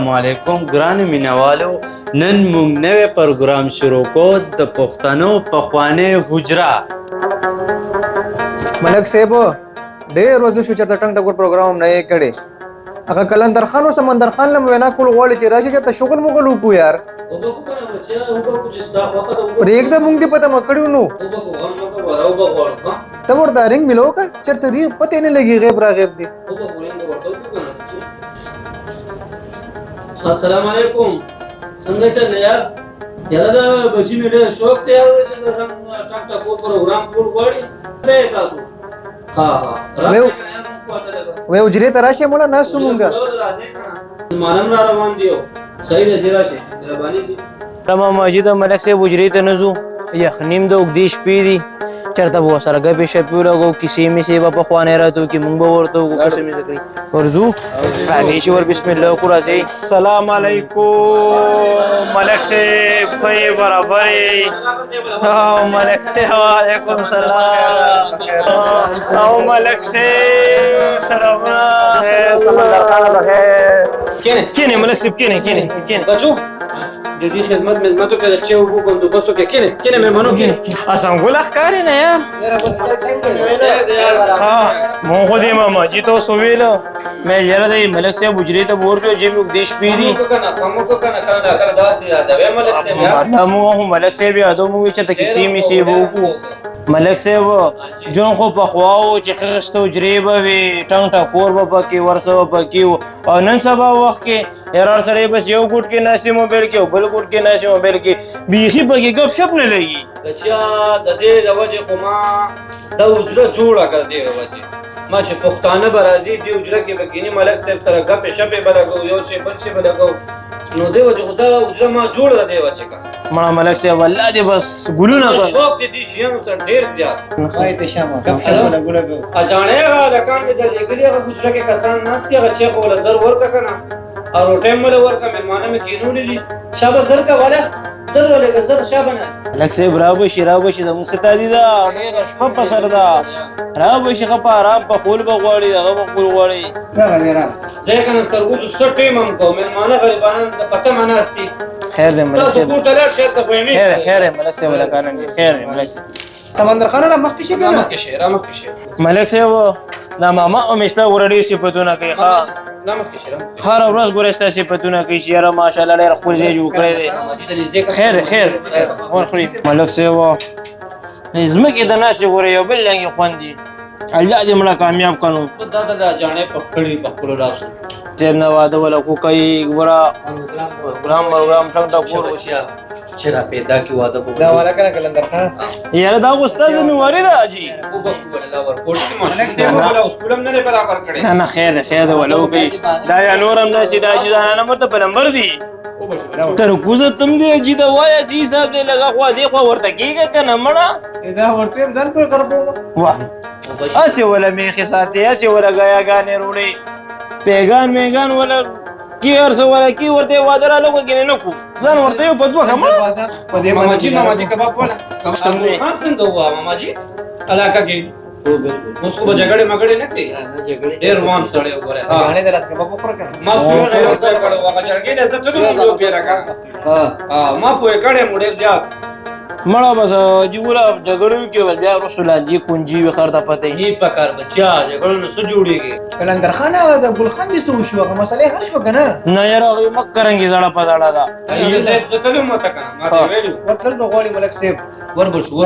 السلام علیکم ګرانو مینوالو نن موږ نوی پروګرام شروع کو د پښتنو پخوانی حجره ملک صاحب ډېر ورځې شو چېرته ټنګ ټکور پروګرام نه یې کړی هغه قلندر خان او سمندر خان له وینا کول غواړي چې راشي چېرته شغل مغل وکړو یار پرېږده موږ دې پته مکړو نو ته ورته رنګ ملو که چېرته دې پته نه لګي غیب را غیب دی السلام علیکم څنګه چل یار یاره دا بچی مې ډېر شوق دی یار چې دا ټک ټک پروګرام کول غواړي دی تاسو ها وې حجرې ته راشئ مړه ناستو مونږه مانم را روان دیو صحیح دی چې راشئ مهرباني دي تمام ماجد ملک صاحب حجرې ته نه ځو یخنیم د اوږدې شپې دي چېرته به ورسره ګپې شپې ولګو کیسې میسې به پخوانی راته وکړي موږ به ورته وکړو قسم یې زده کړي ورځو راځئ چې ور بسم الله وکړو راځئ السلام علیکم ملک صاحب ښه یې برابر یې ملک صاحب وعلیکم السلام او ملک صاحب سلامونه سمندر خان بخیر کینې ملک صاحب کینې بچو د دې خدمت مزمتو کې د چا وګو بندوبستو کې کینې مېلمنو کې اسان ګل ښکارې نه یار ها مو خو دې ماما چې تاسو ویل مې یاره د ملک صاحب حجرې ته به ورشو چې موږ دې شپې دي مو ملک صاحب یادو موږ چې ته کیسې میسې به وکړو ملک صاحب جون خو پخوا و چې خښته حجرې به وي ټنګ ټکور به پکې ورسه به پکې و او نن سبا وخت کې یار سړی بس یو ګوټ کې ناستې موبایل کې او بل ګوټ کې ناستې موبایل کې بیخي پکې ګپ شپ نه لګي بچیا د دې د وجې خو ما دا حجره جوړه کړه دې وجې ما چې پښتانه به راځي دې حجره کې به کینې ملک صاحب سره ګپې شپې به لګو یو شی بل شی به لګو نو دې وجې خو دا حجره ما جوړه ده دې وجې کا مړه ملک صاحب الله دې بس ګلونه کړ شوق دې دې شیانو سره ډېر زیات وای ته شامه ګپ شپ لګو اجانې هغه لکان دې د لګلې هغه حجره کې کسان ناستي هغه چې خو له زر ورکه کنه او ټایم مله ورکه مېلمانه مې کینولې دي شابه زر کا والا زر ولګه زر شابه نه ملک صاحب رابشي زموږ ستا دي دا ډېره شپه په سر ده رابشي ښه په آرام په خول به غواړي هغه به خول غواړي ځای که نه سرګوزو څه ټایم هم کوو مېلمانه غریبانان د پته مه ناستي خیر دی ملک تاسو صاحب کور ته لاړ شئ ته پوهېږئ خیر دی ملک صاحب لکانن دي خیر دی ملک صاحب سمندر خان را مخکې شي که نه رامخکې شئ رامخکې شئ ملک صاحب دا ماما او مې ستا ګوره ډېر صفتونه کوي ښه رامخکې شئ هره ورځ ګوره ستا صفتونه کوي چې یاره ماشاءالله ډېر خپل ځای جوړ کړی دی خیر ورخوري ملک صاحب ځمکې د ناستې ګوره یو بل رنګې خوند دي الله دې مړه کامیاب کړو دا د جاڼې په کړي په خپلو لاسو تېر نه واده وله خو کوي ګوره پروګرام ټنګ ټکور چې را پیدا کړي واده به دا والا که نه قلندر خان یاره دا خو ستا ذمېواري ده حاجي نه نه خیر دی وله وکړي دا یا نور هم داسې دا حاجي ځانانه ورته په نمبر دي ترکوزه تم دی حاجي دا وایه سی حساب دی لږه خوا دې خوا ورته کېږه که نه مړه دا ورته هم ځان پر کړبو واه هسې وله میخې ساتې هسې وله ګیاګانې روړې پیګان میګان وله کې هر څه وله کې ورته واده را لږو کې نه کړو ځان ورته یو په دوه ښه مړه ماماجي کباب والا خان څنګه وه ماماجي علاقه کې اوس خو به جګړې مګړې نه کوي ډېر روان سړی وګوره غاڼې د راس کباب وخوره که نه ما سوونه یو ځای کړی و هغه جرګې نه زه تللی وم یو پیره که ما پوهې کړی یم ډېر زیات مړه بس جي ګوره جګړې وکړي بس بیا وروستو لانجې کونجي وي خر ته پته هي پکار بچیا جګړو نه څه جوړېږي قلندر خان هغه د ګل خان دې څه وشو هغه مسئلې حل شوه که نه نه یاره هغې مه کرنګې زړه په زړه ده زه تللی وم ورته که نه ما دې ویلي ورتلل نو غواړي ملک صاحب ور به شو